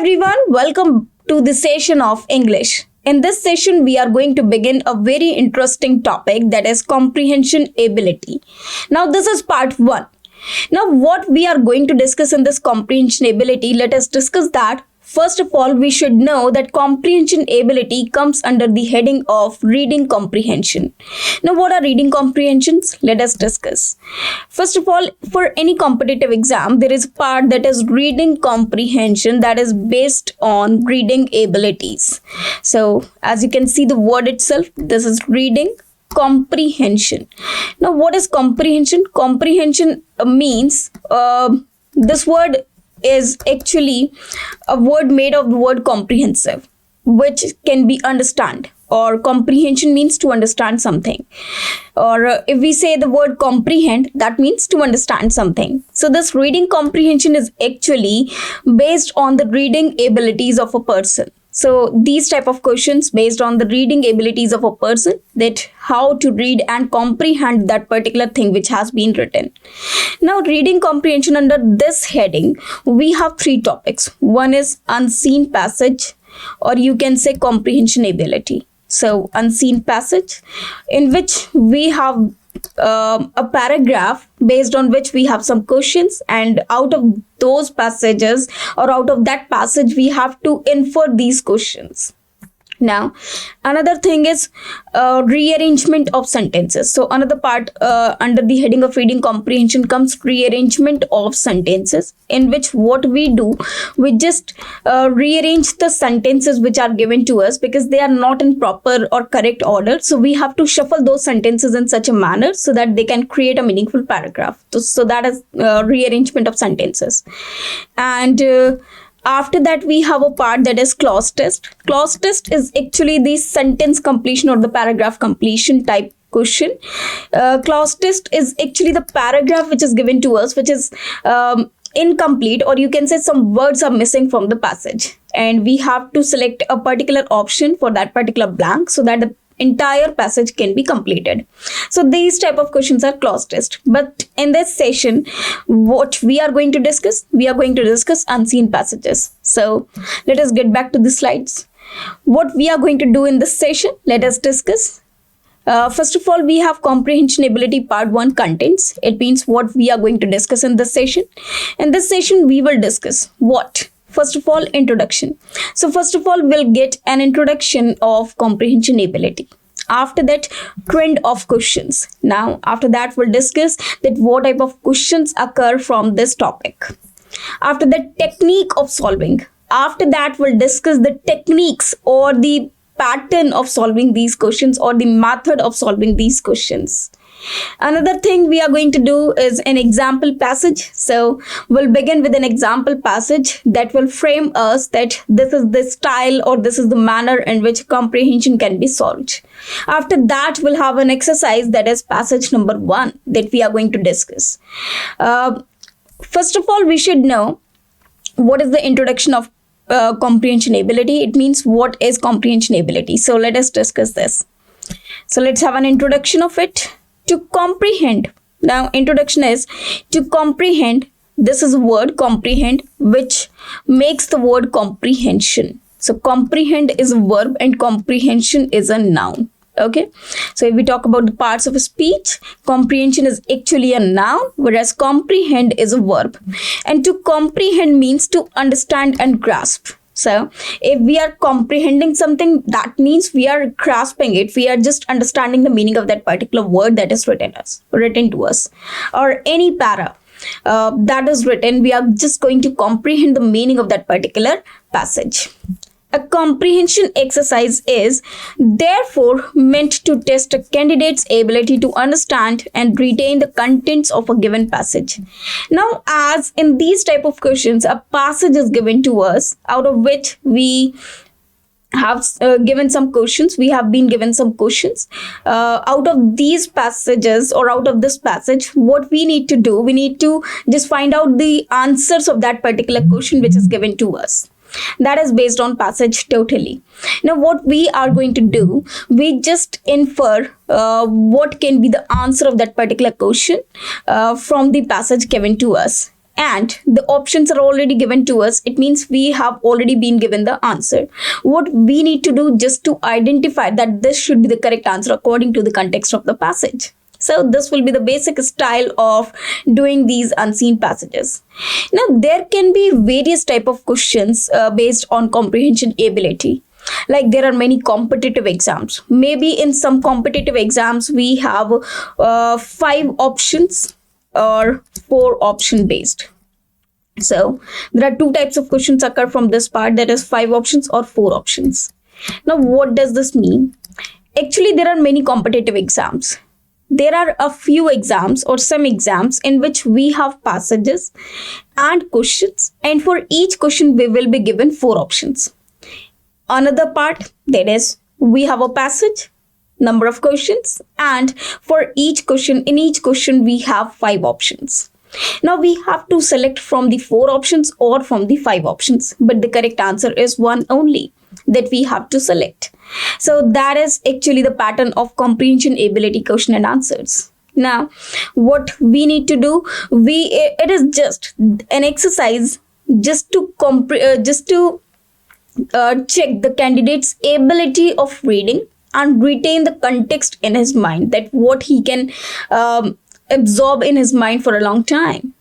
everyone, welcome to the session of English. In this session, we are going to begin a very interesting topic, that is comprehension ability. Now, this is part 1. Now, what we are going to discuss in this comprehension ability, let us discuss that. First of all, we should know that comprehension ability comes under the heading of reading comprehension. Now, what are reading comprehensions? Let us discuss. First of all, for any competitive exam, there is a part that is reading comprehension that is based on reading abilities. So, as you can see the word itself, this is reading comprehension. Now, what is comprehension? Comprehension means this word is actually a word made of the word comprehensive, which can be understand, or comprehension means to understand something, or if we say the word comprehend, that means to understand something. So this reading comprehension is actually based on the reading abilities of a person. So these type of questions based on the reading abilities of a person, that how to read and comprehend that particular thing which has been written. Now, reading comprehension, under this heading, we have 3 topics. One is unseen passage, or you can say comprehension ability. So unseen passage, in which we have a paragraph based on which we have some questions, and out of those passages or out of that passage we have to infer these questions. Now, another thing is rearrangement of sentences. So another part under the heading of reading comprehension comes rearrangement of sentences, in which what we do, we just rearrange the sentences which are given to us because they are not in proper or correct order. So we have to shuffle those sentences in such a manner so that they can create a meaningful paragraph. So that is rearrangement of sentences. And after that, we have a part that is clause test. Clause test is actually the sentence completion or the paragraph completion type question. Clause test is actually the paragraph which is given to us, which is incomplete, or you can say some words are missing from the passage, and we have to select a particular option for that particular blank so that the entire passage can be completed. So these type of questions are clause test. But in this session, what we are going to discuss, we are going to discuss unseen passages. So let us get back to the slides. What we are going to do in this session, let us discuss. First of all, we have comprehension ability part 1 contents. It means what we are going to discuss in this session. In this session, we will discuss what? First of all, introduction. So first of all, we'll get an introduction of comprehension ability. After that, trend of questions. Now, after that, we'll discuss that what type of questions occur from this topic. After that, technique of solving. After that, we'll discuss the techniques or the pattern of solving these questions or the method of solving these questions. Another thing we are going to do is an example passage. So we'll begin with an example passage that will frame us that this is the style or this is the manner in which comprehension can be solved. After that, we'll have an exercise that is passage number 1 that we are going to discuss. First of all, we should know what is the introduction of comprehension ability. It means what is comprehension ability. So let us discuss this. So let's have an introduction of it. To comprehend. Now, introduction is to comprehend. This is a word comprehend, which makes the word comprehension. So comprehend is a verb and comprehension is a noun. Okay. So if we talk about the parts of a speech, comprehension is actually a noun, whereas comprehend is a verb. And to comprehend means to understand and grasp. So if we are comprehending something, that means we are grasping it. We are just understanding the meaning of that particular word that is written to us, or any para that is written. We are just going to comprehend the meaning of that particular passage. A comprehension exercise is therefore meant to test a candidate's ability to understand and retain the contents of a given passage. Now, as in these type of questions, a passage is given to us, out of which we have given some questions. We have been given some questions. Out of these passages or out of this passage, what we need to do, we need to just find out the answers of that particular question which is given to us. That is based on passage totally. Now, what we are going to do, we just infer what can be the answer of that particular question from the passage given to us. and the options are already given to us, it means we have already been given the answer. What we need to do just to identify that this should be the correct answer according to the context of the passage. So this will be the basic style of doing these unseen passages. Now there can be various type of questions based on comprehension ability. Like there are many competitive exams. Maybe in some competitive exams we have 5 options or 4 option based. So there are 2 types of questions occur from this part, that is 5 options or 4 options. Now what does this mean? Actually there are many competitive exams. There are a few exams or some exams in which we have passages and questions, and for each question we will be given 4 options. Another part, that is we have a passage, number of questions, and for each question, in each question we have 5 options. Now we have to select from the 4 options or from the 5 options, but the correct answer is one only that we have to select. So that is actually the pattern of comprehension ability question and answers. Now what we need to do, it is just an exercise just to check the candidate's ability of reading and retain the context in his mind, that what he can absorb in his mind for a long time.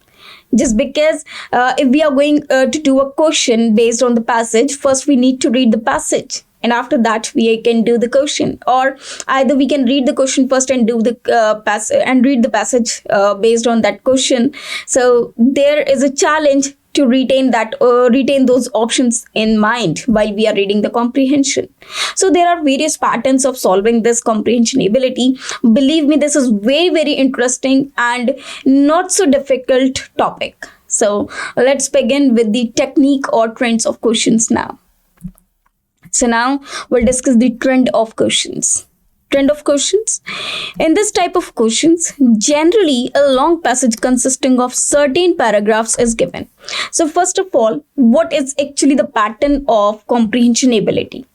Just because if we are going to do a question based on the passage, first we need to read the passage, and after that we can do the question, or either we can read the question first and do the read the passage based on that question. So there is a challenge to retain those options in mind while we are reading the comprehension. So there are various patterns of solving this comprehension ability. Believe me, this is very, very interesting and not so difficult topic. So let's begin with the technique or trends of questions now. So now we'll discuss the trend of questions. Trend of questions. In this type of questions, generally a long passage consisting of certain paragraphs is given. So first of all, what is actually the pattern of comprehension ability?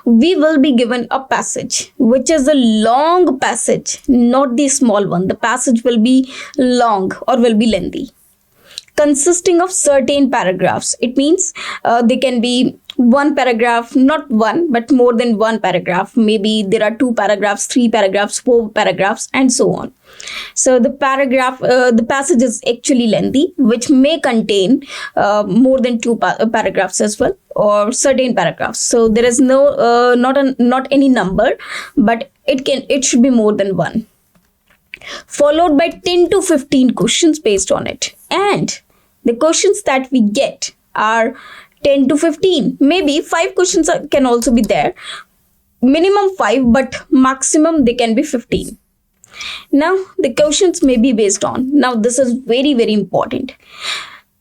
We will be given a passage, which is a long passage, not the small one. The passage will be long or will be lengthy, consisting of certain paragraphs. It means they can be one paragraph, not one, but more than one paragraph. Maybe there are 2 paragraphs, 3 paragraphs, 4 paragraphs, and so on. So the passage is actually lengthy, which may contain more than 2 paragraphs as well, or certain paragraphs. So there is not any number, but it should be more than one, followed by 10 to 15 questions based on it. And the questions that we get are 10 to 15. Maybe 5 questions can also be there. Minimum 5, but maximum they can be 15. Now the questions may be based on. Now this is very, very important.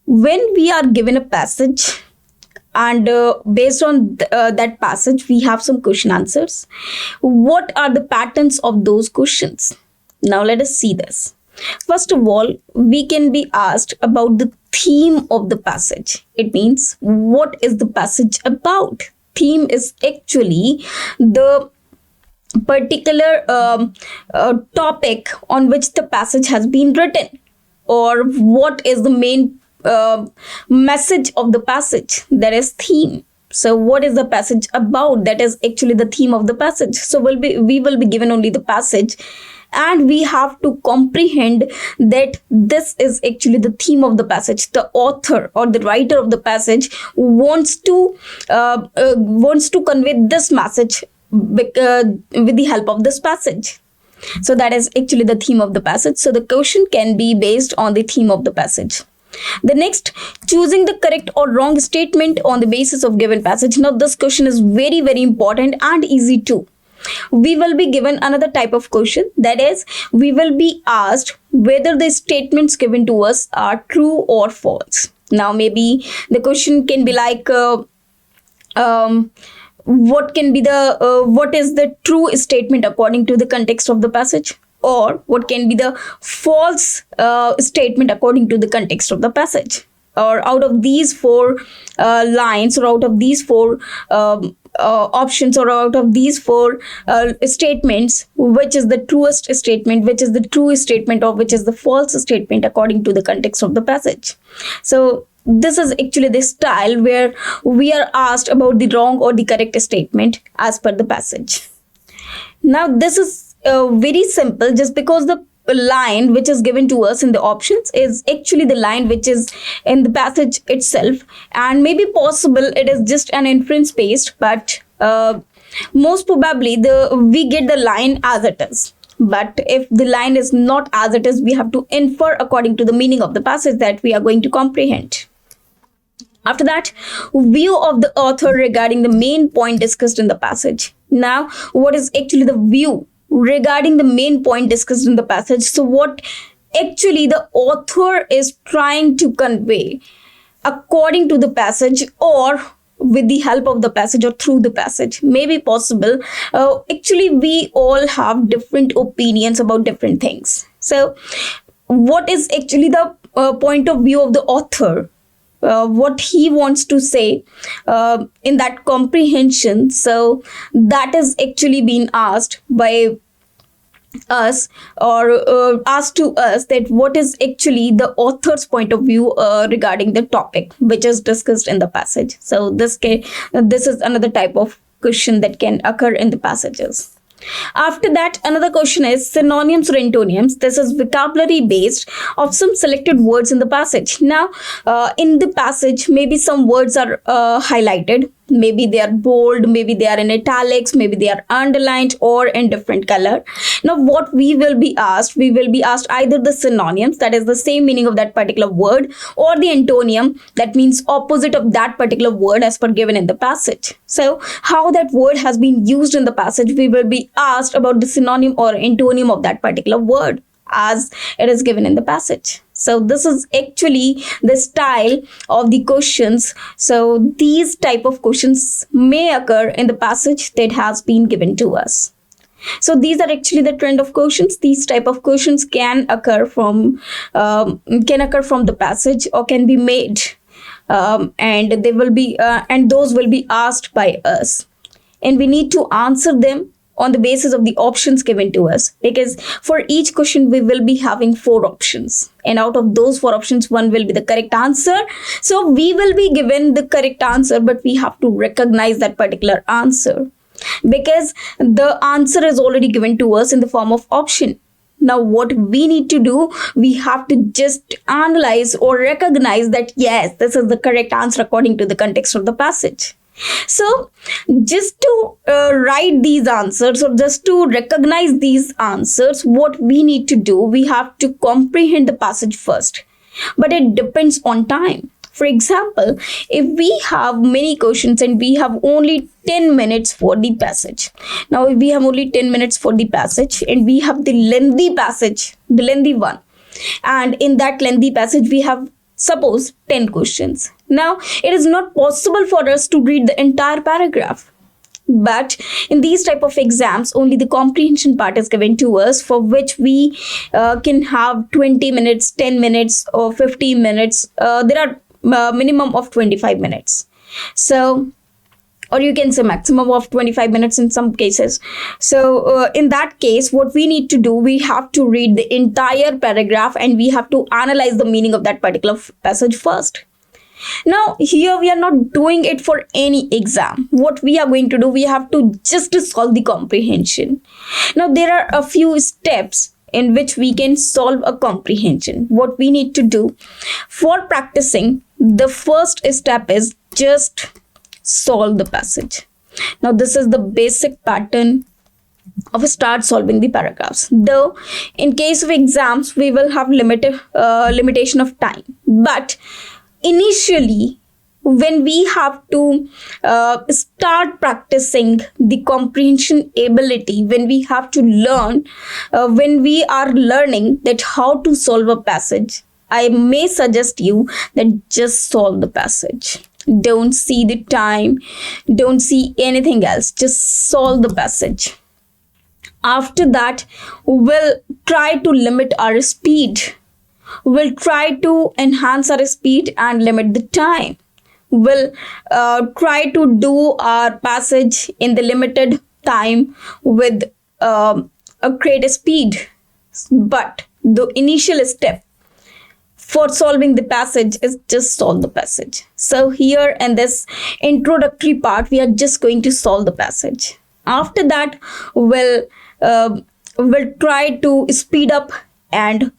When we are given a passage and based on that passage we have some question answers, what are the patterns of those questions? Now let us see this. First of all, we can be asked about the theme of the passage. It means, what is the passage about? Theme is actually the particular topic on which the passage has been written, or what is the main message of the passage, that is theme. So what is the passage about? That is actually the theme of the passage. So we will be given only the passage, and we have to comprehend that this is actually the theme of the passage. The author or the writer of the passage wants to convey this message with the help of this passage. So that is actually the theme of the passage. So the question can be based on the theme of the passage. The next, choosing the correct or wrong statement on the basis of given passage. Now this question is very, very important and easy too. We will be given another type of question, that is, we will be asked whether the statements given to us are true or false. Now maybe the question can be like, what is the true statement according to the context of the passage, or what can be the false statement according to the context of the passage. Or out of these 4 lines, or out of these 4 options, or out of these four statements, which is the truest statement, which is the true statement, or which is the false statement according to the context of the passage. So this is actually the style where we are asked about the wrong or the correct statement as per the passage. Now this is very simple, just because the line which is given to us in the options is actually the line which is in the passage itself, and maybe possible it is just an inference based, but most probably we get the line as it is. But if the line is not as it is, we have to infer according to the meaning of the passage that we are going to comprehend. After that, view of the author regarding the main point discussed in the passage. Now, what is actually the view regarding the main point discussed in the passage? So what actually the author is trying to convey according to the passage, or with the help of the passage, or through the passage, may be possible. Actually, we all have different opinions about different things. So what is actually the point of view of the author? What he wants to say in that comprehension. So that is actually being asked by us, or asked to us, that what is actually the author's point of view regarding the topic which is discussed in the passage. So this is another type of question that can occur in the passages. After that, another question is synonyms or antonyms. This is vocabulary based of some selected words in the passage. Now, in the passage, maybe some words are highlighted, maybe they are bold, maybe they are in italics, maybe they are underlined or in different color. Now, what we will be asked either the synonyms, that is the same meaning of that particular word, or the antonym, that means opposite of that particular word as per given in the passage. So how that word has been used in the passage, we will be asked about the synonym or antonym of that particular word as it is given in the passage. So this is actually the style of the questions. So these type of questions may occur in the passage that has been given to us. So these are actually the trend of questions. These type of questions can occur from the passage, or can be made, and they will be and those will be asked by us, and we need to answer them on the basis of the options given to us, because for each question we will be having 4 options, and out of those 4 options, one will be the correct answer. So we will be given the correct answer, but we have to recognize that particular answer, because the answer is already given to us in the form of option. Now what we need to do, we have to just analyze or recognize that yes, this is the correct answer according to the context of the passage. So just to write these answers, or just to recognize these answers, what we need to do, we have to comprehend the passage first. But it depends on time. For example, if we have many questions and we have only 10 minutes for the passage. Now, if we have only 10 minutes for the passage and we have the lengthy passage, the lengthy one, and in that lengthy passage we have, suppose, 10 questions. Now, it is not possible for us to read the entire paragraph. But in these type of exams, only the comprehension part is given to us, for which we can have 20 minutes, 10 minutes or 15 minutes. There are minimum of 25 minutes. So, or you can say maximum of 25 minutes in some cases. So in that case, what we need to do, we have to read the entire paragraph and we have to analyze the meaning of that particular passage first. Now, here we are not doing it for any exam. What we are going to do, we have to just solve the comprehension. Now, there are a few steps in which we can solve a comprehension. What we need to do for practicing, the first step is just solve the passage. Now, this is the basic pattern of start solving the paragraphs. Though in case of exams, we will have limitation of time. But initially, when we have to start practicing the comprehension ability, when we have to learn, when we are learning that how to solve a passage, I may suggest you that just solve the passage. Don't see the time, don't see anything else, just solve the passage. After that, we'll try to limit our speed. We'll try to enhance our speed and limit the time. will try to do our passage in the limited time with a great speed. But the initial step for solving the passage is just solve the passage. So here in this introductory part, we are just going to solve the passage. After that, we'll try to speed up and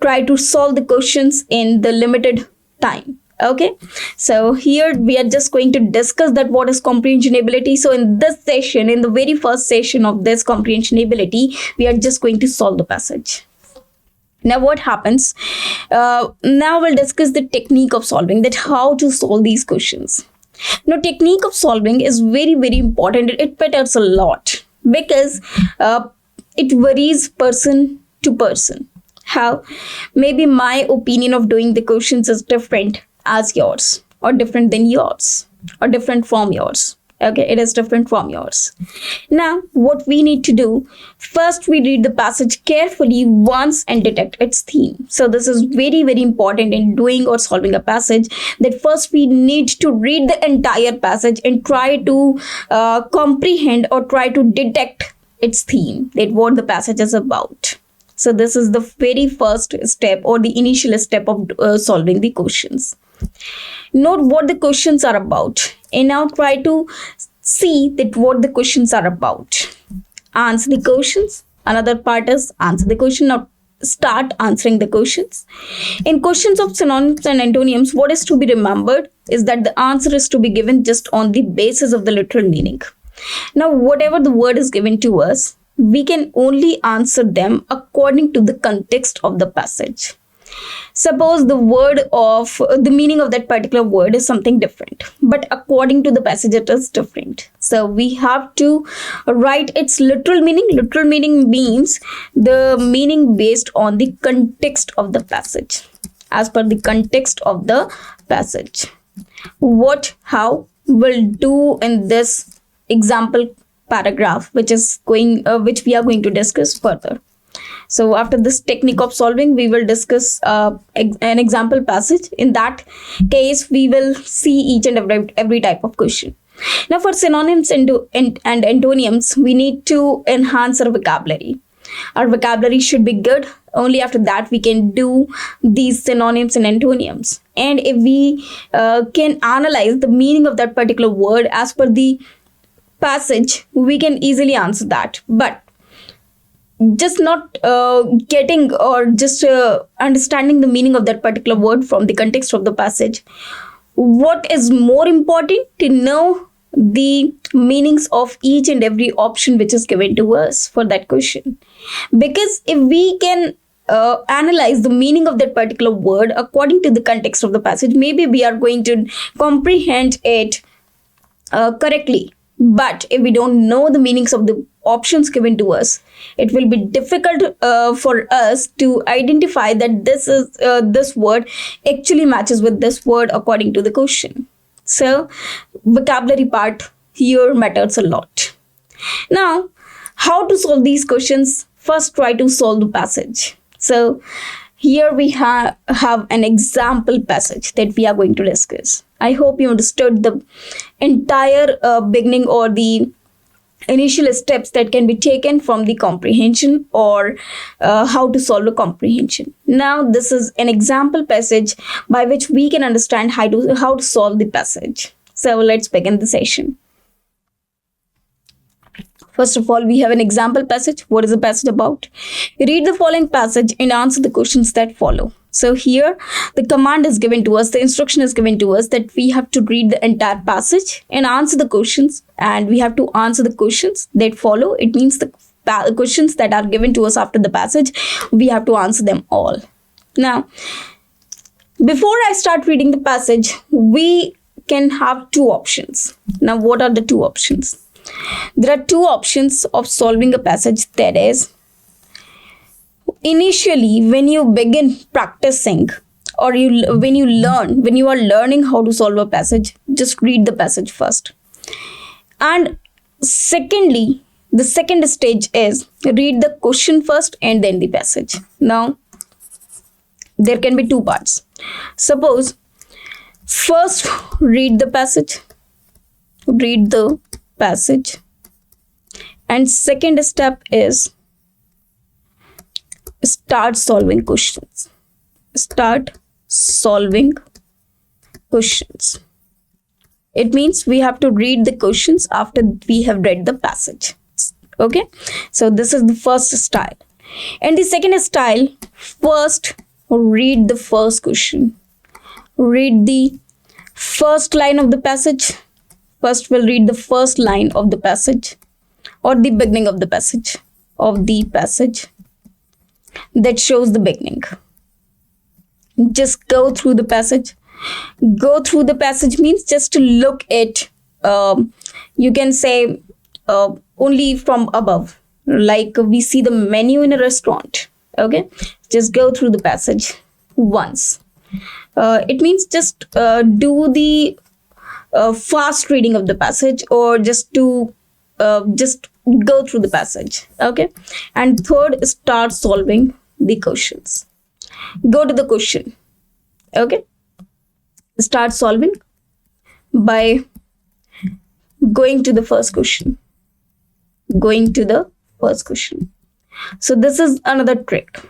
try to solve the questions in the limited time. Okay, so here we are just going to discuss that what is comprehension ability. So in this session, in the very first session of this comprehension ability, we are just going to solve the passage. Now what happens? Now we'll discuss the technique of solving, that how to solve these questions. Now technique of solving is very, very important. It matters a lot because it varies person to person. How? Maybe my opinion of doing the questions is different as yours, or different than yours, or different from yours. Okay, it is different from yours. Now, what we need to do, first we read the passage carefully once and detect its theme. So this is very, very important in doing or solving a passage, that first we need to read the entire passage and try to comprehend or try to detect its theme, that what the passage is about. So this is the very first step or the initial step of solving the questions. Note what the questions are about, and now try to see that what the questions are about. Answer the questions. Another part is answer the question. Now start answering the questions. In questions of synonyms and antonyms, what is to be remembered is that the answer is to be given just on the basis of the literal meaning. Now whatever the word is given to us, we can only answer them according to the context of the passage. Suppose the meaning of that particular word is something different, but according to the passage it is different. So we have to write its literal meaning. Literal meaning means the meaning based on the context of the passage, as per the context of the passage. How we'll do in this example paragraph, which we are going to discuss further. So after this technique of solving, we will discuss an example passage. In that case, we will see each and every type of question. Now for synonyms and antonyms, we need to enhance our vocabulary. Our vocabulary should be good. Only after that we can do these synonyms and antonyms. And if we can analyze the meaning of that particular word as per the passage, we can easily answer that. But just not getting or just understanding the meaning of that particular word from the context of the passage. What is more important? To know the meanings of each and every option which is given to us for that question. Because if we can analyze the meaning of that particular word according to the context of the passage, maybe we are going to comprehend it correctly. But if we don't know the meanings of the options given to us, it will be difficult for us to identify that this word actually matches with this word according to the question. So vocabulary part here matters a lot. Now, how to solve these questions? First, try to solve the passage. So here we have an example passage that we are going to discuss. I hope you understood the entire beginning or the initial steps that can be taken from the comprehension or how to solve a comprehension. Now this is an example passage by which we can understand how to solve the passage. So let's begin the session. First of all, we have an example passage. What is the passage about? Read the following passage and answer the questions that follow. So here the command is given to us, the instruction is given to us that we have to read the entire passage and answer the questions, and we have to answer the questions that follow. It means the questions that are given to us after the passage, we have to answer them all. Now, before I start reading the passage, we can have two options. Now, what are the two options? There are two options of solving a passage. That is, initially when you begin practicing or when you are learning how to solve a passage, just read the passage first. And secondly, the second stage is read the question first and then the passage. Now, there can be two parts. Suppose First, read the passage. Read the passage. And second step is start solving questions. Start solving questions. It means we have to read the questions after we have read the passage. Okay, so this is the first style. And the second style, first read the first question. Read the first line of the passage. First we'll read the first line of the passage or the beginning of the passage that shows the beginning. Just go through the passage. Go through the passage means just to look at, you can say, only from above, like we see the menu in a restaurant. Okay, just go through the passage once. It means just do the fast reading of the passage, or just to just go through the passage. Okay, and third, start solving the questions. Go to the question. Okay, start solving by going to the first question. So this is another trick.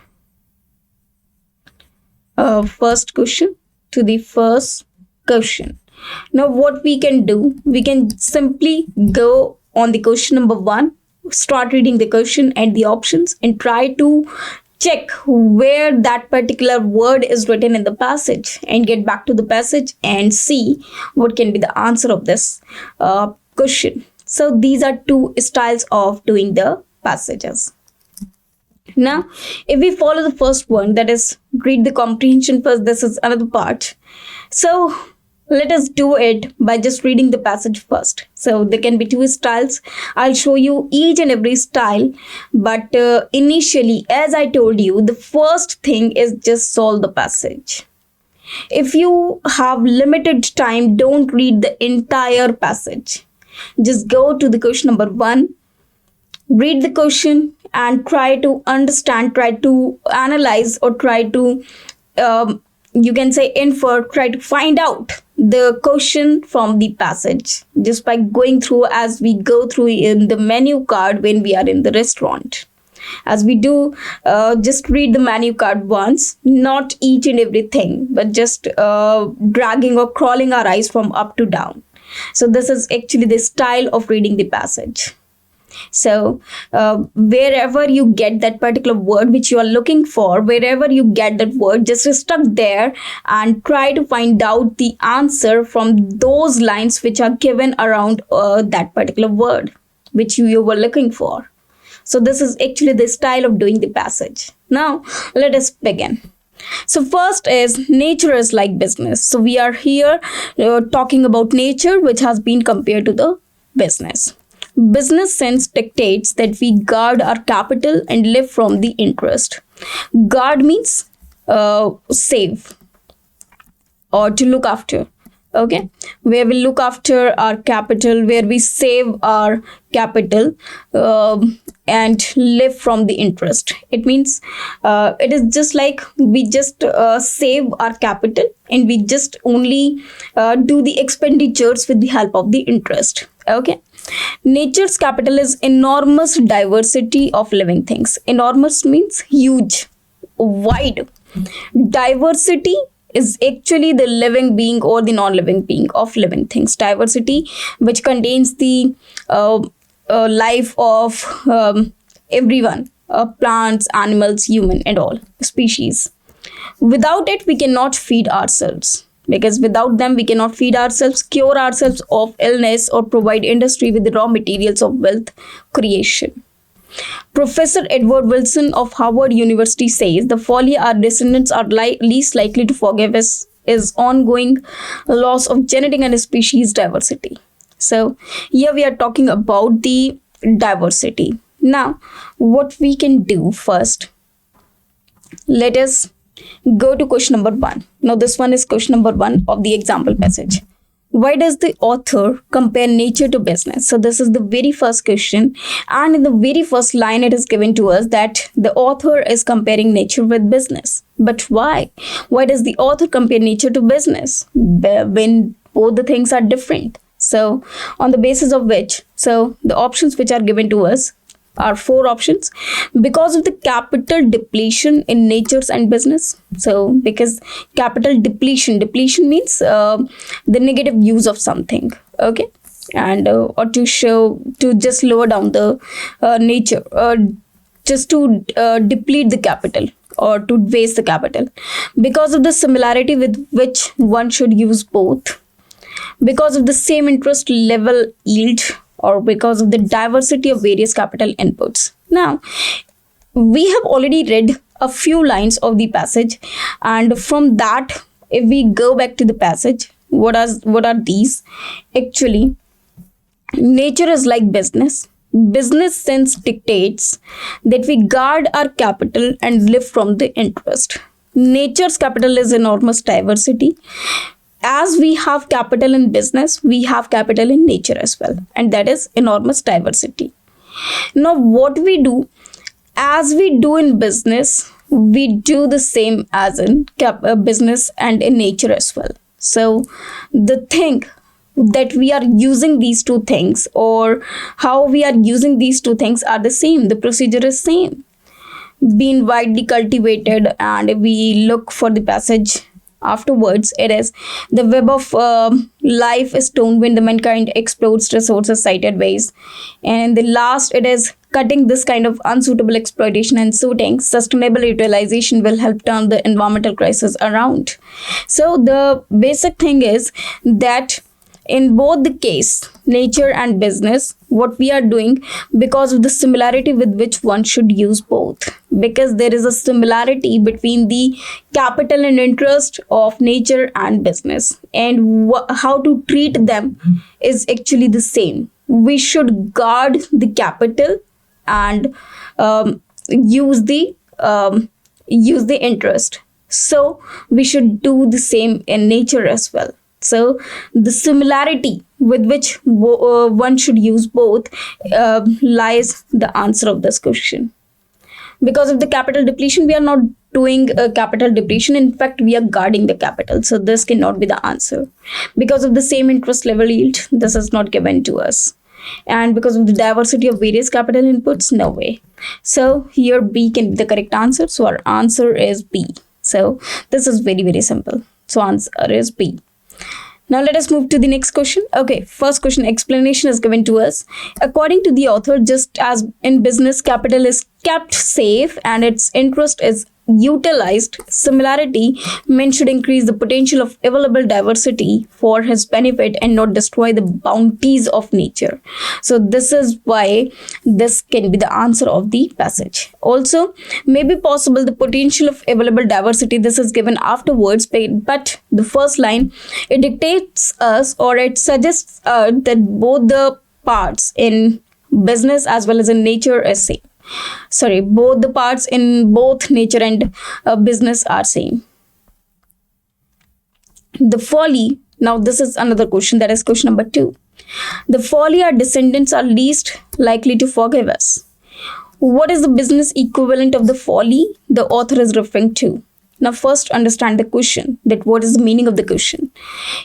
First question to the first question. Now what we can do, we can simply go on the question number 1, start reading the question and the options, and try to check where that particular word is written in the passage, and get back to the passage and see what can be the answer of this question. So these are two styles of doing the passages. Now, if we follow the first one, that is read the comprehension first, this is another part. So let us do it by just reading the passage first. So there can be two styles. I'll show you each and every style. But initially, as I told you, the first thing is just solve the passage. If you have limited time, don't read the entire passage. Just go to the question number 1, read the question and try to understand, try to analyze, or try to, you can say, infer, try to find out the question from the passage just by going through, as we go through in the menu card when we are in the restaurant. As we do, just read the menu card once, not each and everything, but just dragging or crawling our eyes from up to down. So this is actually the style of reading the passage. So wherever you get that particular word which you are looking for, wherever you get that word, just stuck there and try to find out the answer from those lines which are given around that particular word which you were looking for. So this is actually the style of doing the passage. Now let us begin. So first is nature is like business. So we are here talking about nature, which has been compared to the business. Business sense dictates that we guard our capital and live from the interest. Guard means save or to look after. Okay, where we look after our capital, where we save our capital and live from the interest. It means it is just like we just save our capital and we just only do the expenditures with the help of the interest. Okay, nature's capital is enormous diversity of living things. Enormous means huge, wide. Diversity is actually the living being or the non-living being of living things. Diversity, which contains the life of everyone, plants, animals, human, and all species. Without it, we cannot feed ourselves, because without them, we cannot feed ourselves, cure ourselves of illness, or provide industry with the raw materials of wealth creation. Professor Edward Wilson of Harvard University says the folly our descendants are least likely to forgive is ongoing loss of genetic and species diversity. So here we are talking about the diversity. Now, what we can do first, let us go to question number 1. Now this one is question number 1 of the example passage. why does the author compare nature to business? So this is the very first question, and in the very first line it is given to us that the author is comparing nature with business. But why? Why does the author compare nature to business when both the things are different? So on the basis of which, so the options which are given to us are four options. Because of the capital depletion in natures and business. So because capital depletion means the negative use of something, okay, and or to just lower down the nature, just to deplete the capital or to waste the capital. Because of the similarity with which one should use both. Because of the same interest level yield, or because of the diversity of various capital inputs. Now, we have already read a few lines of the passage, and from that, if we go back to the passage, what are these? Actually, nature is like business. Business sense dictates that we guard our capital and live from the interest. Nature's capital is enormous diversity. As we have capital in business, we have capital in nature as well, and that is enormous diversity. Now, what we do, as we do in business, we do the same as in business and in nature as well. So, the thing that we are using these two things, or how we are using these two things, are the same. The procedure is same, being widely cultivated, and we look for the passage. Afterwards, it is the web of life is torn when the mankind exploits resources sighted ways. And the last, it is cutting this kind of unsuitable exploitation and suiting sustainable utilization will help turn the environmental crisis around. So the basic thing is that in both the case, nature and business, what we are doing, because of the similarity with which one should use both, because there is a similarity between the capital and interest of nature and business, and how to treat them is actually the same. We should guard the capital and use the interest. So we should do the same in nature as well. So the similarity with which one should use both lies the answer of this question. Because of the capital depletion, we are not doing capital depletion. In fact, we are guarding the capital. So this cannot be the answer. Because of the same interest level yield, this is not given to us. And because of the diversity of various capital inputs, no way. So here B can be the correct answer. So our answer is B. So this is very, very simple. So answer is B. Now let us move to the next question. Okay, first question, explanation is given to us. According to the author, just as in business, capital is kept safe and its interest is utilized, similarity men should increase the potential of available diversity for his benefit and not destroy the bounties of nature. So this is why this can be the answer of the passage. Also, may be possible the potential of available diversity, this is given afterwards, but the first line, it dictates us, or it suggests that both the parts in business as well as in nature is same. Sorry, both the parts in both nature and business are same. The folly, now this is another question, that is question number 2. The folly our descendants are least likely to forgive us. What is the business equivalent of the folly the author is referring to? Now first understand the question, that what is the meaning of the question.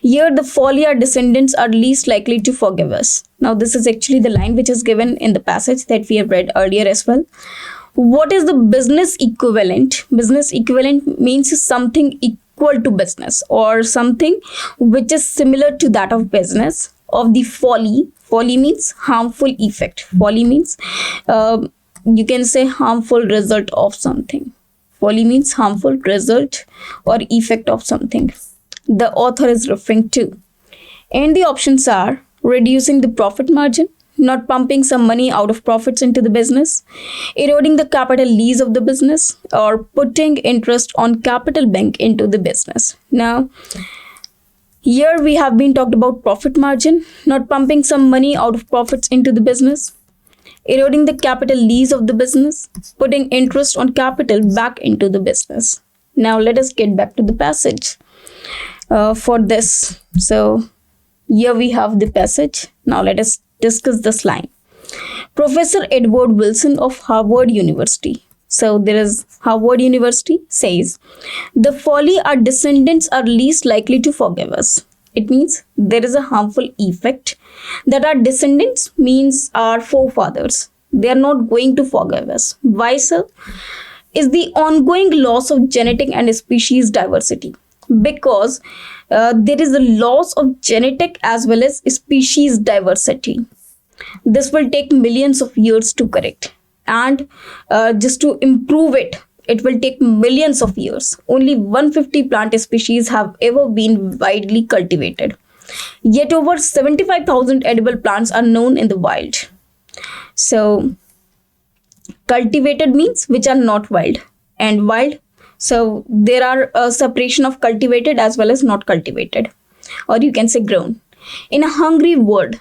Here the folly our descendants are least likely to forgive us. Now this is actually the line which is given in the passage that we have read earlier as well. What is the business equivalent? Business equivalent means something equal to business, or something which is similar to that of business, of the folly. Folly means harmful effect. Folly means you can say harmful result of something. Folly means harmful result or effect of something the author is referring to. And the options are reducing the profit margin, not pumping some money out of profits into the business, eroding the capital lease of the business, or putting interest on capital bank into the business. Now, here we have been talked about profit margin, not pumping some money out of profits into the business, eroding the capital lease of the business, putting interest on capital back into the business. Now let us get back to the passage for this. So Here we have the passage. Now let us discuss this line. Professor Edward Wilson of Harvard University. So there is Harvard University says, the folly our descendants are least likely to forgive us. It means there is a harmful effect that our descendants means our forefathers. They are not going to forgive us. Why, sir? Is the ongoing loss of genetic and species diversity. Because there is a loss of genetic as well as species diversity. This will take millions of years to correct, and just to improve it, it will take millions of years. Only 150 plant species have ever been widely cultivated, yet over 75,000 edible plants are known in the wild. So cultivated means which are not wild, and wild, so there are a separation of cultivated as well as not cultivated, or you can say grown. In a hungry world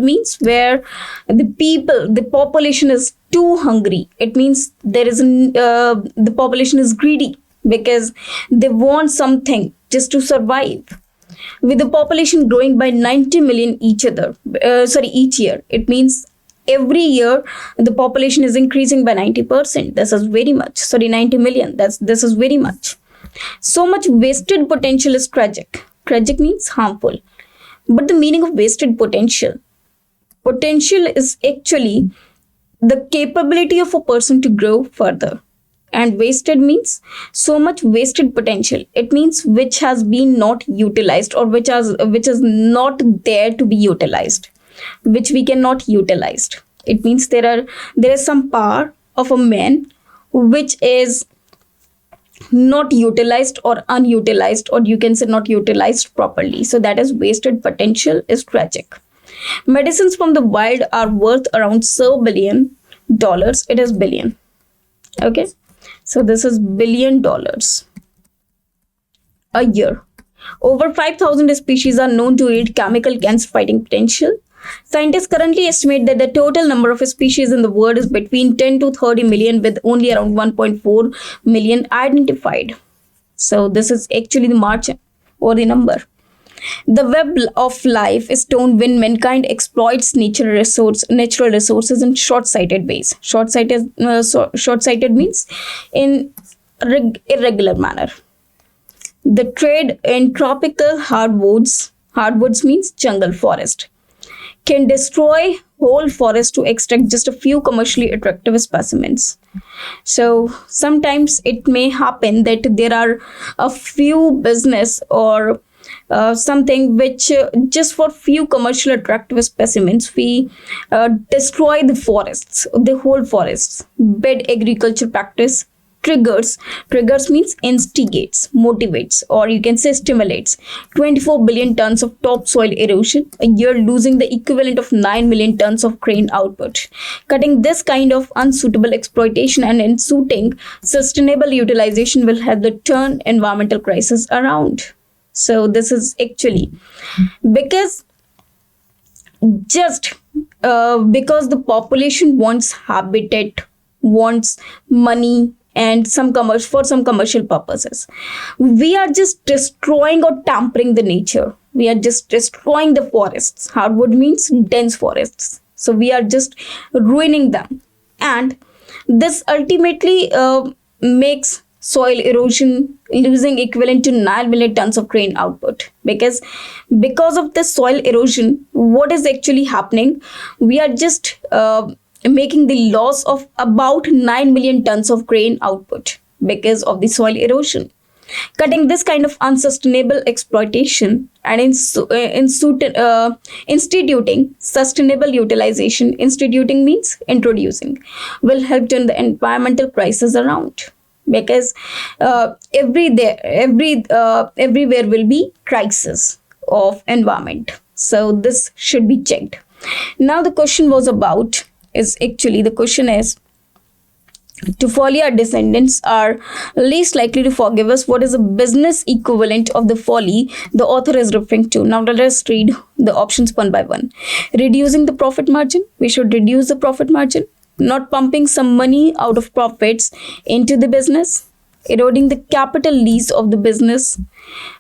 means where the population is too hungry. It means there is the population is greedy because they want something just to survive. With the population growing by 90 million each year, it means every year the population is increasing by 90%. This is very much. 90 million. This is very much. So much wasted potential is tragic. Tragic means harmful. But the meaning of wasted potential is actually the capability of a person to grow further. And wasted means so much wasted potential. It means which has been not utilized, or which is not there to be utilized, which we cannot utilize. It means there is some power of a man which is not utilized or unutilized, or you can say not utilized properly. So that is wasted potential is tragic. Medicines from the wild are worth around $1 billion. It is billion. Okay. So this is $1 billion a year. Over 5,000 species are known to yield chemical cancer fighting potential. Scientists currently estimate that the total number of species in the world is between 10 to 30 million, with only around 1.4 million identified. So this is actually the margin or the number. The web of life is torn when mankind exploits natural resources in short-sighted ways. Short-sighted means in irregular manner. The trade in tropical hardwoods means jungle forest, can destroy whole forest to extract just a few commercially attractive specimens. So sometimes it may happen that there are a few business or something which just for few commercial attractive specimens we destroy the forests, the whole forests. Bad agriculture practice triggers means instigates, motivates, or you can say stimulates 24 billion tons of topsoil erosion a year, losing the equivalent of 9 million tons of grain output. Cutting this kind of unsuitable exploitation and ensuing sustainable utilization will help to turn environmental crisis around. So this is actually because because the population wants habitat, wants money, and some commercial purposes, we are just destroying or tampering the nature. We are just destroying the forests. Hardwood means dense forests. So we are just ruining them, and this ultimately makes soil erosion, losing equivalent to 9 million tons of grain output. Because of this soil erosion, what is actually happening? We are just making the loss of about 9 million tons of grain output because of the soil erosion. Cutting this kind of unsustainable exploitation and instituting sustainable utilization, instituting means introducing, will help turn the environmental crisis around. Because everywhere will be crisis of environment. So this should be checked. Now the question is to folly our descendants are least likely to forgive us. What is the business equivalent of the folly the author is referring to? Now let us read the options one by one. Reducing the profit margin. We should reduce the profit margin. Not pumping some money out of profits into the business. eroding the capital lease of the business,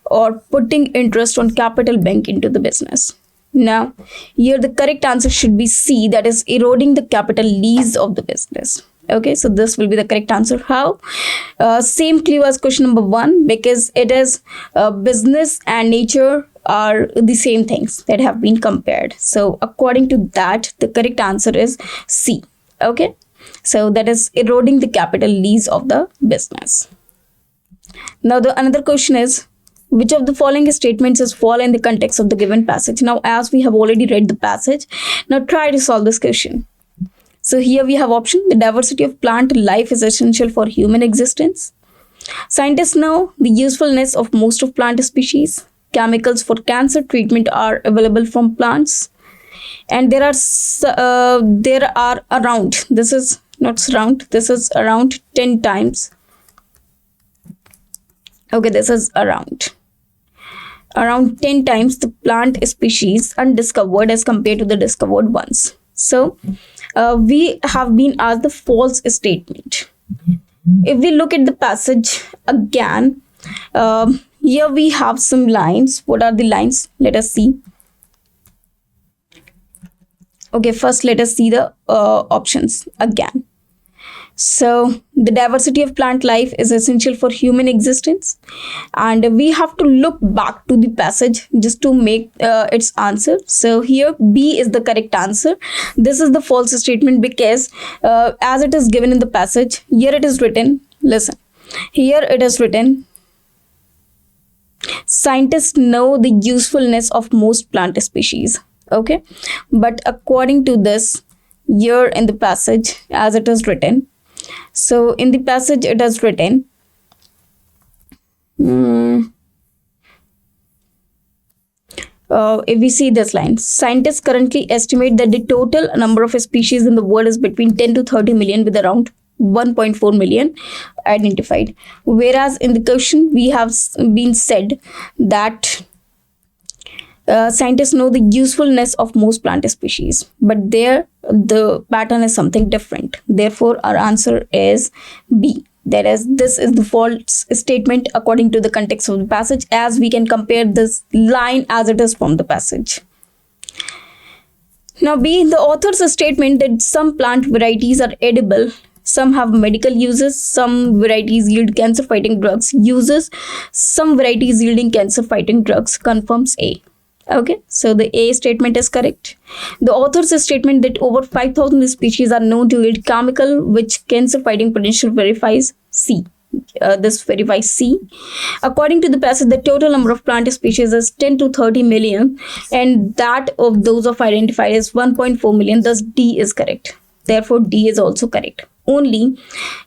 or putting interest on capital bank into the business. Now, here the correct answer should be C, that is eroding the capital lease of the business. Okay, so this will be the correct answer. How? Same clue as question number 1, because it is business and nature are the same things that have been compared. So according to that, the correct answer is C. Okay, so that is eroding the capital lease of the business. Now the another question is, which of the following statements is fall in the context of the given passage? Now, as we have already read the passage, now try to solve this question. So here we have option: the diversity of plant life is essential for human existence. Scientists know the usefulness of most of plant species. Chemicals for cancer treatment are available from plants. And there are around, this is not surround, this is around 10 times. Okay, this is around 10 times the plant species undiscovered as compared to the discovered ones. So we have been asked the false statement. If we look at the passage again, here we have some lines. What are the lines? Let us see. Okay, first let us see the options again. So the diversity of plant life is essential for human existence, and we have to look back to the passage just to make its answer. So here B is the correct answer. This is the false statement because as it is given in the passage, here it is written, listen, here it is written, scientists know the usefulness of most plant species. Okay, but according to this, here in the passage as it is written, so in the passage it is written, if we see this line, scientists currently estimate that the total number of species in the world is between 10 to 30 million, with around 1.4 million identified. Whereas in the question we have been said that scientists know the usefulness of most plant species, but there the pattern is something different. Therefore, our answer is B. That is, this is the false statement according to the context of the passage, as we can compare this line as it is from the passage. Now B, the author's statement that some plant varieties are edible, some have medical uses, some varieties yield cancer-fighting drugs uses, some varieties yielding cancer-fighting drugs, confirms A. Okay, so the A statement is correct. The author's statement that over 5,000 species are known to yield chemical which cancer-fighting potential verifies C. This verifies C. According to the passage, the total number of plant species is 10 to 30 million, and that of those of identified is 1.4 million. Thus, D is correct. Therefore, D is also correct. Only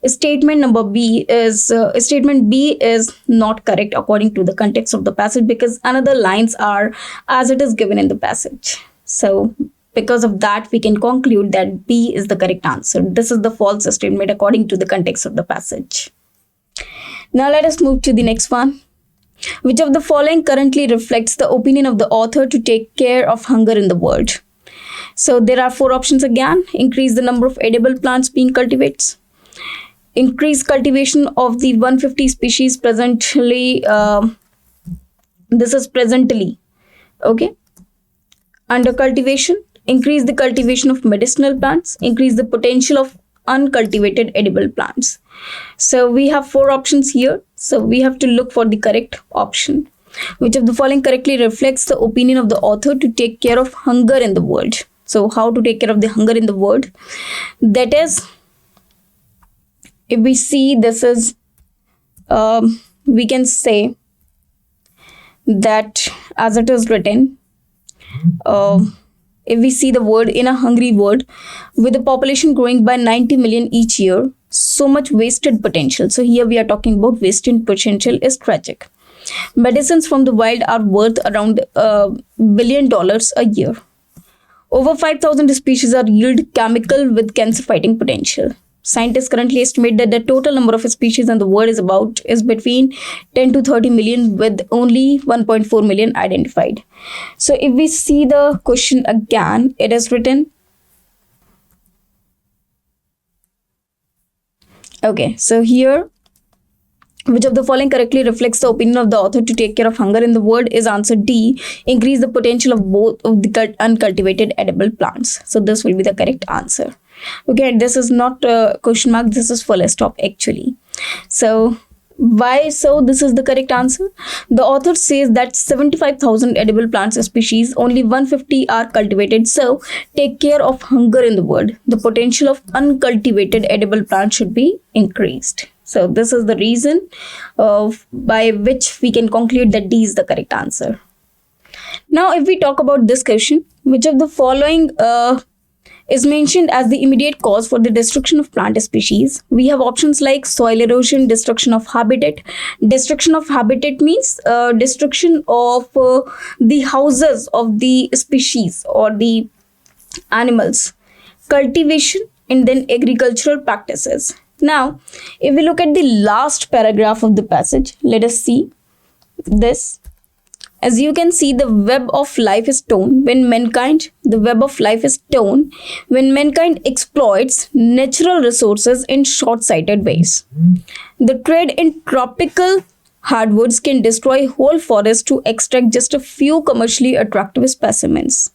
statement B is not correct according to the context of the passage, because another lines are as it is given in the passage. So because of that, we can conclude that B is the correct answer. This is the false statement according to the context of the passage. Now let us move to the next one. Which of the following currently reflects the opinion of the author to take care of hunger in the world? So there are 4 options again. Increase the number of edible plants being cultivated. Increase cultivation of the 150 species presently. This is presently. Okay. Under cultivation. Increase the cultivation of medicinal plants. Increase the potential of uncultivated edible plants. So we have 4 options here. So we have to look for the correct option. Which of the following correctly reflects the opinion of the author to take care of hunger in the world? So how to take care of the hunger in the world? That is, if we see this is, we can say that as it is written, if we see the word in a hungry world, with the population growing by 90 million each year, so much wasted potential. So here we are talking about wasted potential is tragic. Medicines from the wild are worth around $1 billion a year. Over 5,000 species are yield chemical with cancer-fighting potential. Scientists currently estimate that the total number of species in the world is between 10 to 30 million, with only 1.4 million identified. So if we see the question again, it is written. Okay, so here Which of the following correctly reflects the opinion of the author to take care of hunger in the world is answer D. Increase the potential of both of the uncultivated edible plants. So this will be the correct answer. Okay, this is not a question mark. This is full stop actually. So why so this is the correct answer? The author says that 75,000 edible plants species, only 150 are cultivated. So take care of hunger in the world. The potential of uncultivated edible plants should be increased. So this is the reason by which we can conclude that D is the correct answer. Now, if we talk about this question, which of the following is mentioned as the immediate cause for the destruction of plant species? We have options like soil erosion, destruction of habitat. Destruction of habitat means destruction of the houses of the species or the animals. Cultivation, and then agricultural practices. Now, if we look at the last paragraph of the passage, let us see this. As you can see, the web of life is torn when mankind, exploits natural resources in short-sighted ways. The trade in tropical hardwoods can destroy whole forests to extract just a few commercially attractive specimens.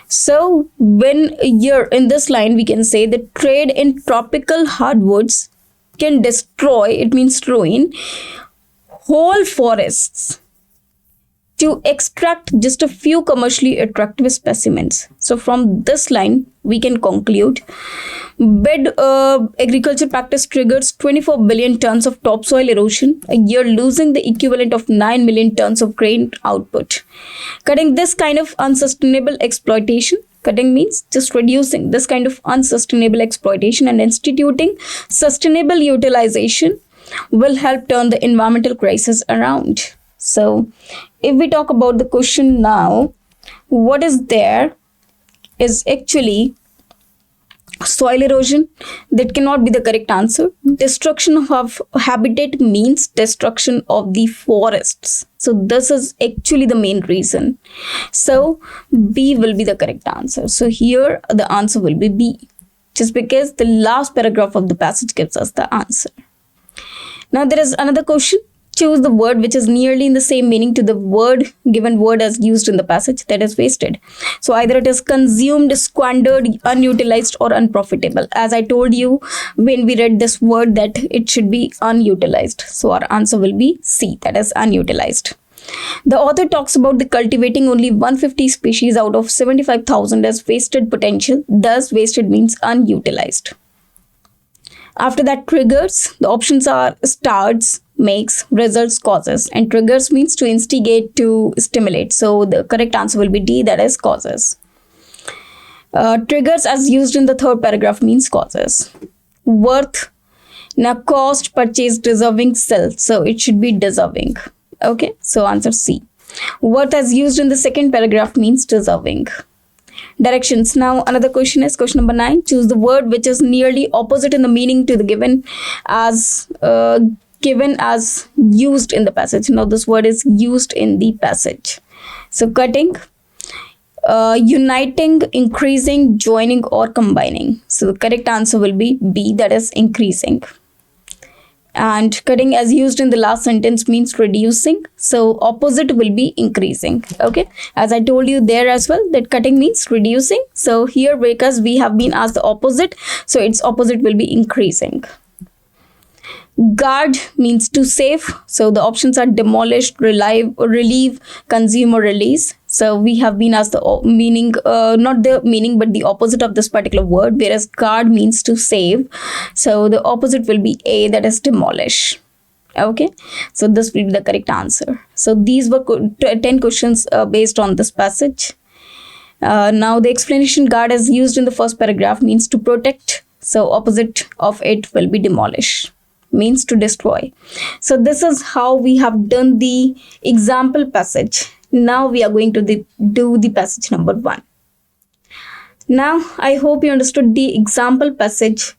So when here in this line, we can say the trade in tropical hardwoods can destroy, it means ruin, whole forests to extract just a few commercially attractive specimens. So from this line, we can conclude bed agriculture practice triggers 24 billion tons of topsoil erosion a year, losing the equivalent of 9 million tons of grain output. Cutting this kind of unsustainable exploitation, cutting means just reducing this kind of unsustainable exploitation and instituting sustainable utilization will help turn the environmental crisis around. So if we talk about the question now, what is there is actually soil erosion. That cannot be the correct answer. Destruction of habitat means destruction of the forests. So this is actually the main reason. So B will be the correct answer. So here the answer will be B, just because the last paragraph of the passage gives us the answer. Now there is another question. Choose the word which is nearly in the same meaning to the given word as used in the passage, that is wasted. So either it is consumed, squandered, unutilized, or unprofitable. As I told you when we read this word that it should be unutilized. So our answer will be C, that is unutilized. The author talks about the cultivating only 150 species out of 75,000 as wasted potential. Thus wasted means unutilized. After that, triggers, the options are starts, makes, results, causes, and triggers means to instigate, to stimulate. So the correct answer will be D, that is causes. Triggers as used in the third paragraph means causes. Worth, now cost, purchase, deserving, sell. So it should be deserving. Okay, so answer C. Worth as used in the second paragraph means deserving. Directions. Now another question is question number 9. Choose the word which is nearly opposite in the meaning to the given as used in the passage. Now this word is used in the passage. So cutting, uniting, increasing, joining, or combining. So the correct answer will be B, that is increasing. And cutting as used in the last sentence means reducing. So opposite will be increasing. Okay. As I told you there as well that cutting means reducing. So here because we have been asked the opposite, so its opposite will be increasing. Guard means to save. So the options are demolished, relieve, consume, or release. So we have been asked the meaning, not the meaning, but the opposite of this particular word, whereas guard means to save. So the opposite will be A, that is demolish. Okay, so this will be the correct answer. So these were 10 questions based on this passage. Now the explanation, guard as used in the first paragraph means to protect. So opposite of it will be demolish, means to destroy. So this is how we have done the example passage. Now we are going to do the passage number 1. Now I hope you understood the example passage,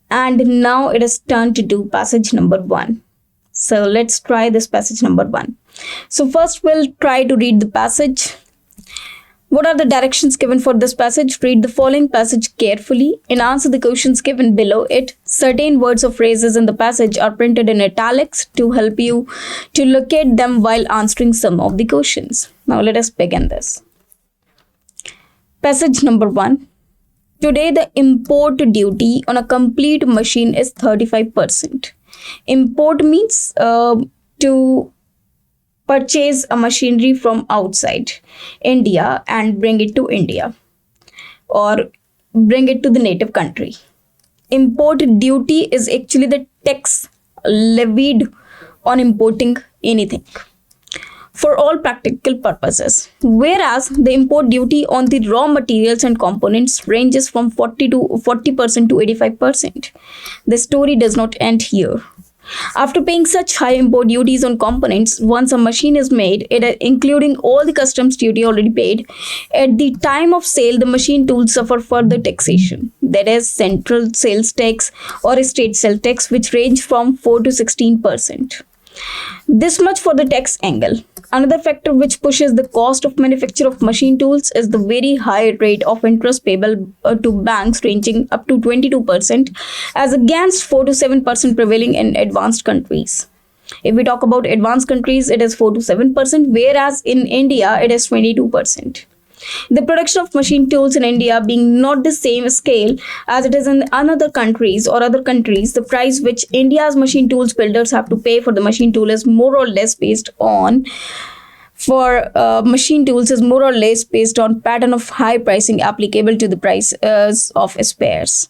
and now it is time to do passage number 1. So let's try this passage number 1. So first we'll try to read the passage. What are the directions given for this passage? Read the following passage carefully and answer the questions given below it. Certain words or phrases in the passage are printed in italics to help you to locate them while answering some of the questions. Now let us begin this. Passage number 1. Today the import duty on a complete machine is 35%. Import means to purchase a machinery from outside India and bring it to India or bring it to the native country. Import duty is actually the tax levied on importing anything for all practical purposes, whereas the import duty on the raw materials and components ranges from 40% to 85%. The story does not end here. After paying such high import duties on components, once a machine is made, including all the customs duty already paid, at the time of sale, the machine tools suffer further taxation. That is central sales tax or state sales tax, which range from 4 to 16%. This much for the tax angle. Another factor which pushes the cost of manufacture of machine tools is the very high rate of interest payable to banks, ranging up to 22%, as against 4 to 7% prevailing in advanced countries. If we talk about advanced countries, it is 4 to 7%, whereas in India, it is 22%. The production of machine tools in India being not the same scale as it is in other countries, the price which India's machine tools builders have to pay for the machine tool is more or less based on pattern of high pricing applicable to the prices of spares.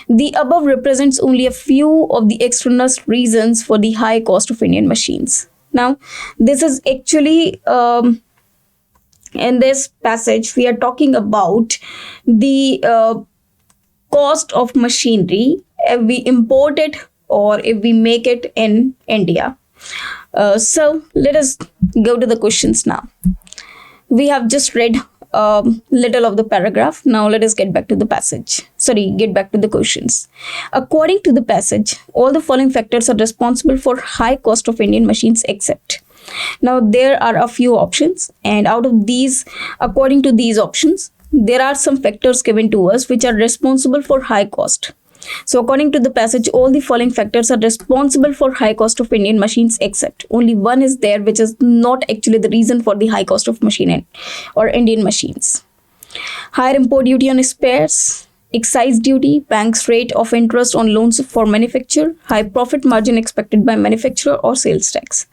The above represents only a few of the external reasons for the high cost of Indian machines. Now, this is actually in this passage, we are talking about the cost of machinery if we import it or if we make it in India. So let us go to the questions now. We have just read little of the paragraph. Now let us get back to the questions. According to the passage, all the following factors are responsible for high cost of Indian machines except. Now there are a few options, and out of these, according to these options, there are some factors given to us which are responsible for high cost. So according to the passage, all the following factors are responsible for high cost of Indian machines except only one is there which is not actually the reason for the high cost of machine or Indian machines. Higher import duty on spares, excise duty, bank's rate of interest on loans for manufacture, high profit margin expected by manufacturer, or sales tax.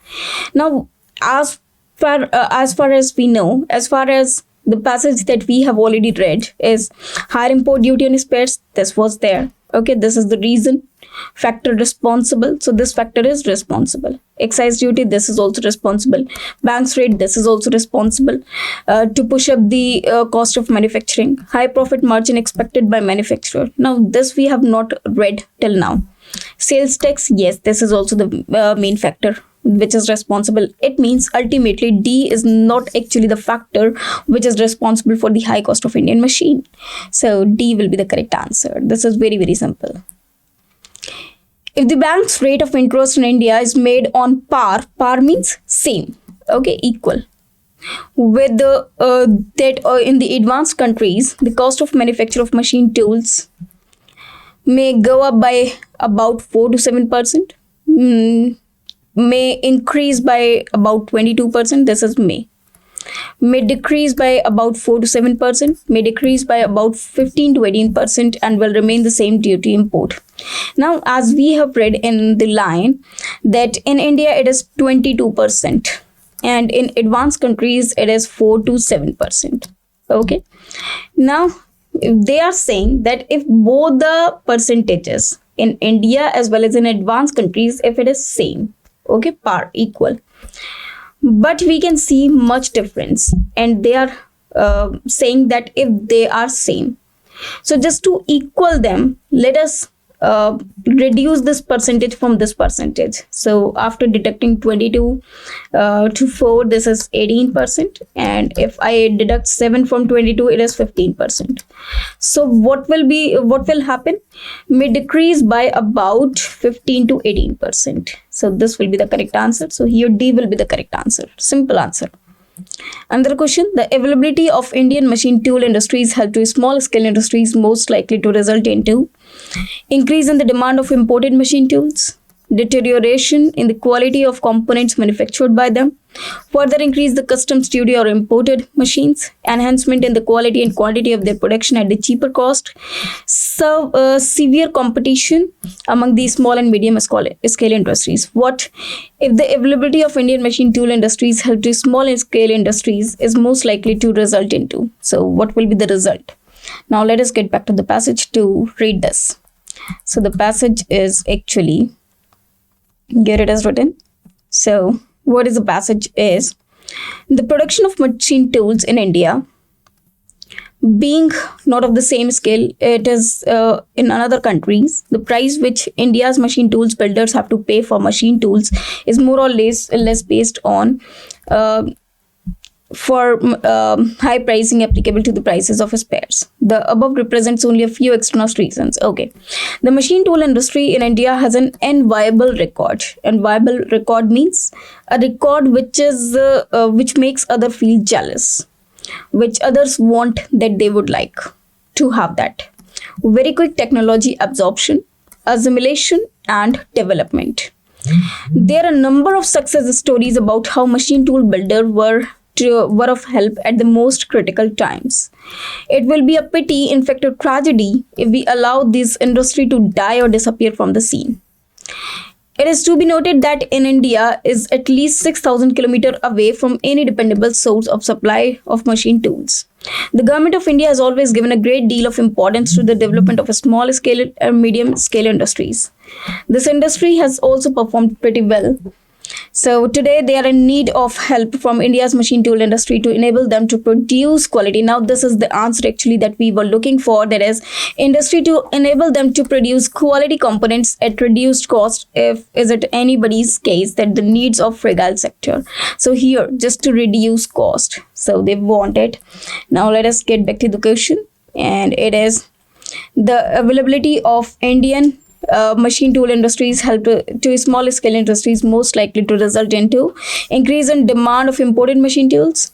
Now, as far as we know, as far as the passage that we have already read is higher import duty on spares, this was there. Okay, this is the reason. Factor responsible, so this factor is responsible. Excise duty, this is also responsible. Bank's rate, this is also responsible to push up the cost of manufacturing. High profit margin expected by manufacturer. Now this we have not read till now. Sales tax, yes, this is also the main factor which is responsible. It means ultimately D is not actually the factor which is responsible for the high cost of Indian machine. So D will be the correct answer. This is very, very simple. If the bank's rate of interest in India is made on par means same, okay, equal, with the in the advanced countries, the cost of manufacture of machine tools may go up by about 4 to 7%, may increase by about 22%, this is may decrease by about 4 to 7%, may decrease by about 15 to 18%, and will remain the same due to import. Now, as we have read in the line that in India it is 22% and in advanced countries it is 4 to 7%. Okay. Now, they are saying that if both the percentages in India as well as in advanced countries, if it is same, okay, par, equal, but we can see much difference, and they are saying that if they are same, so just to equal them, let us reduce this percentage from this percentage. So after deducting 22 to 4, this is 18%, and if I deduct 7 from 22, it is 15%. So what will happen? May decrease by about 15 to 18%. So this will be the correct answer. So here D will be the correct answer. Simple answer. Another question, the availability of Indian machine tool industries help to small scale industries most likely to result into increase in the demand of imported machine tools, deterioration in the quality of components manufactured by them, further increase the customs duty or imported machines, enhancement in the quality and quantity of their production at the cheaper cost, severe competition among these small and medium scale industries. What if the availability of Indian machine tool industries help to small scale industries is most likely to result into? So what will be the result? Now let us get back to the passage to read this. So the passage is actually, here it is written. So what is the passage is, the production of machine tools in India being not of the same scale it is in other countries, the price which India's machine tools builders have to pay for machine tools is more or less based on high pricing applicable to the prices of spares. The above represents only a few external reasons. Okay, the machine tool industry in India has an enviable record. Enviable record means a record which makes others feel jealous, which others want, that they would like to have that. Very quick technology absorption, assimilation, and development. There are a number of success stories about how machine tool builders were of help at the most critical times. It will be a pity, in fact a tragedy, if we allow this industry to die or disappear from the scene. It is to be noted that in India is at least 6,000 kilometers away from any dependable source of supply of machine tools. The government of India has always given a great deal of importance to the development of a small scale and medium scale industries. This industry has also performed pretty well. So today they are in need of help from India's machine tool industry to enable them to produce quality. Now this is the answer actually that we were looking for, that is industry to enable them to produce quality components at reduced cost, if is it anybody's case that the needs of fragile sector. So here just to reduce cost, so they want it. Now let us get back to the question, and it is the availability of Indian machine tool industries help to small scale industries most likely to result into increase in demand of imported machine tools,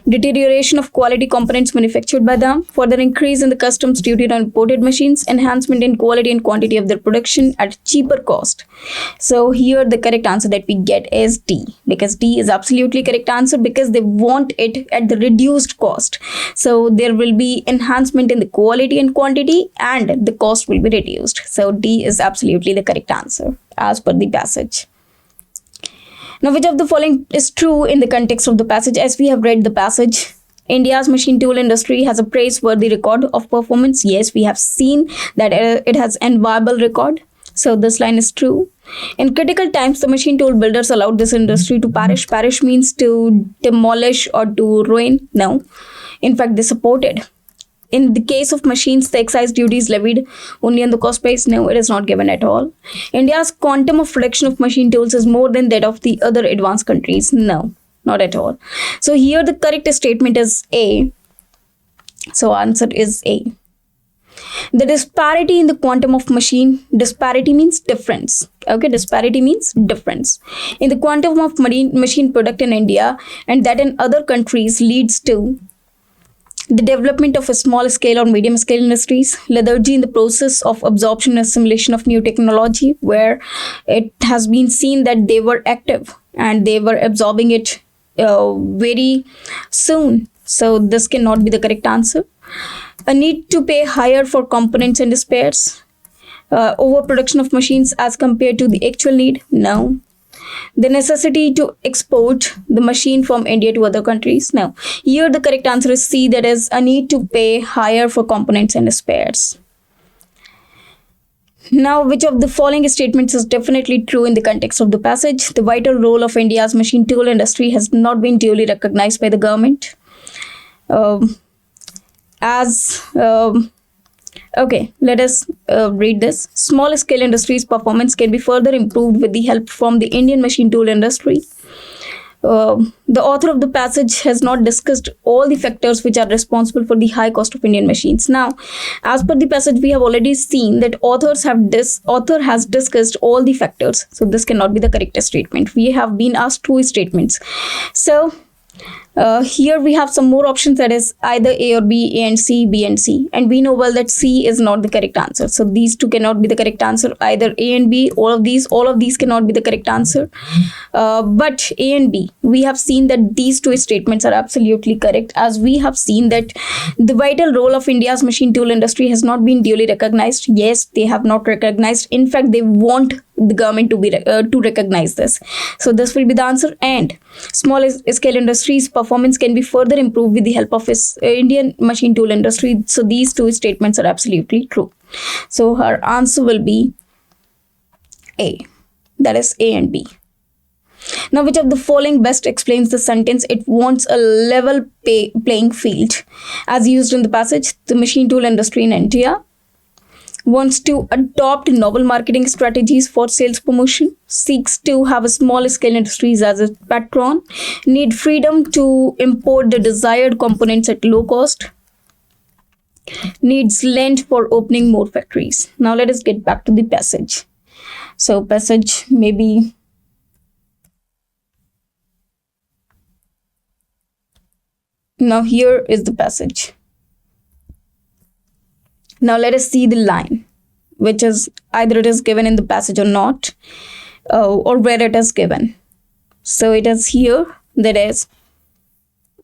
deterioration of quality components manufactured by them, further increase in the customs duty on imported machines, enhancement in quality and quantity of their production at cheaper cost. So here the correct answer that we get is D, because D is absolutely correct answer, because they want it at the reduced cost. So there will be enhancement in the quality and quantity and the cost will be reduced. So D is absolutely the correct answer as per the passage. Now, which of the following is true in the context of the passage? As we have read the passage, India's machine tool industry has a praiseworthy record of performance. Yes, we have seen that it has an enviable record. So this line is true. In critical times, the machine tool builders allowed this industry to perish. Perish means to demolish or to ruin. No. In fact, they supported. In the case of machines, the excise duty is levied only on the cost price. No, it is not given at all. India's quantum of production of machine tools is more than that of the other advanced countries. No, not at all. So here the correct statement is A. So answer is A. The disparity in the quantum of machine, disparity means difference. Okay, disparity means difference in the quantum of machine product in India and that in other countries leads to the development of a small scale or medium scale industries, lethargy in the process of absorption and assimilation of new technology, where it has been seen that they were active and they were absorbing it very soon. So this cannot be the correct answer. A need to pay higher for components and spares, overproduction of machines as compared to the actual need. No. The necessity to export the machine from India to other countries. Now, here the correct answer is C, that is a need to pay higher for components and spares. Now, which of the following statements is definitely true in the context of the passage? The vital role of India's machine tool industry has not been duly recognized by the government. Okay, let us read this. Small scale industries' performance can be further improved with the help from the Indian machine tool industry. The author of the passage has not discussed all the factors which are responsible for the high cost of Indian machines. Now, as per the passage, we have already seen that author has discussed all the factors. So this cannot be the correct statement. We have been asked two statements. So Here we have some more options, that is either A or B, A and C, B and C. And we know well that C is not the correct answer. So these two cannot be the correct answer. Either A and B, all of these cannot be the correct answer. But A and B, we have seen that these two statements are absolutely correct, as we have seen that the vital role of India's machine tool industry has not been duly recognized. Yes, they have not recognized. In fact, they want the government to recognize this. So this will be the answer. And small scale industries performance can be further improved with the help of Indian machine tool industry. So these two statements are absolutely true. So her answer will be A, that is A and B. Now, which of the following best explains the sentence "it wants a level playing field" as used in the passage? The machine tool industry in India wants to adopt novel marketing strategies for sales promotion, seeks to have a small scale industries as a patron, need freedom to import the desired components at low cost, needs land for opening more factories. Now let us get back to the passage. So passage maybe now here is the passage. Now let us see the line, which is either it is given in the passage or not, or where it is given. So it is here, that is,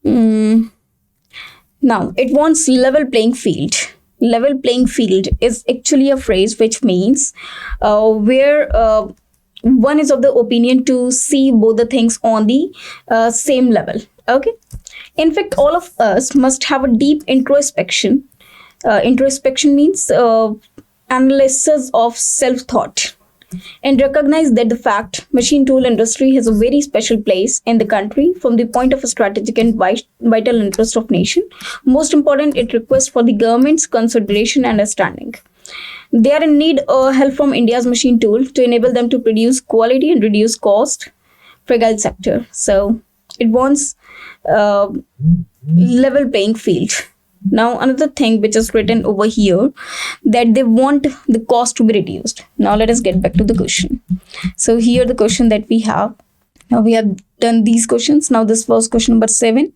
now it wants level playing field. Level playing field is actually a phrase which means where one is of the opinion to see both the things on the same level. Okay. In fact, all of us must have a deep introspection. Introspection means analysis of self-thought, and recognize that the fact machine tool industry has a very special place in the country from the point of a strategic and vital interest of nation. Most important, it requests for the government's consideration and understanding. They are in need of help from India's machine tool to enable them to produce quality and reduce cost, fragile sector. So it wants level playing field. Now another thing which is written over here, that they want the cost to be reduced. Now let us get back to the question. So here the question that we have. Now we have done these questions. Now this was question number 7.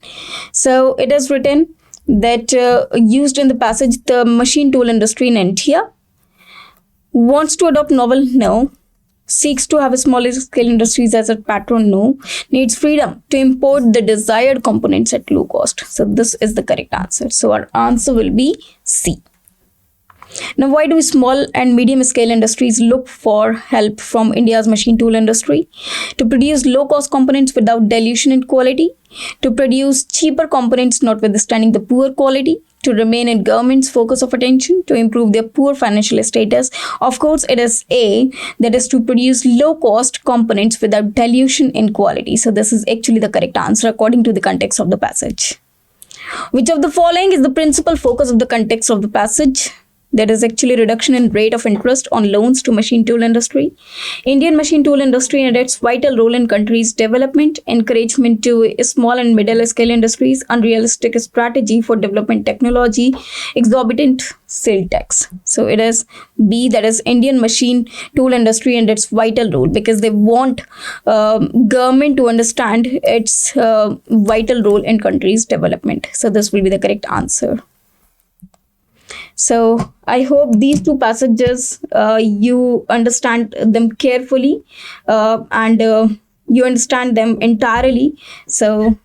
So it is written that used in the passage, the machine tool industry in India wants to adopt novel, no. Seeks to have a smaller scale industries as a patron, no. Needs freedom to import the desired components at low cost. So this is the correct answer. So our answer will be C. Now, why do small and medium scale industries look for help from India's machine tool industry? To produce low cost components without dilution in quality, to produce cheaper components notwithstanding the poor quality, to remain in government's focus of attention, to improve their poor financial status. Of course, it is A, that is to produce low cost components without dilution in quality. So this is actually the correct answer according to the context of the passage. Which of the following is the principal focus of the context of the passage? That is actually reduction in rate of interest on loans to machine tool industry. Indian machine tool industry and its vital role in country's development, encouragement to small and middle scale industries, unrealistic strategy for development technology, exorbitant sale tax. So it is B, that is Indian machine tool industry and its vital role, because they want government to understand its vital role in country's development. So this will be the correct answer. So I hope these two passages you understand them carefully and you understand them entirely. So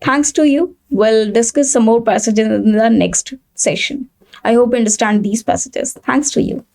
thanks to you. We'll discuss some more passages in the next session. I hope you understand these passages. Thanks to you.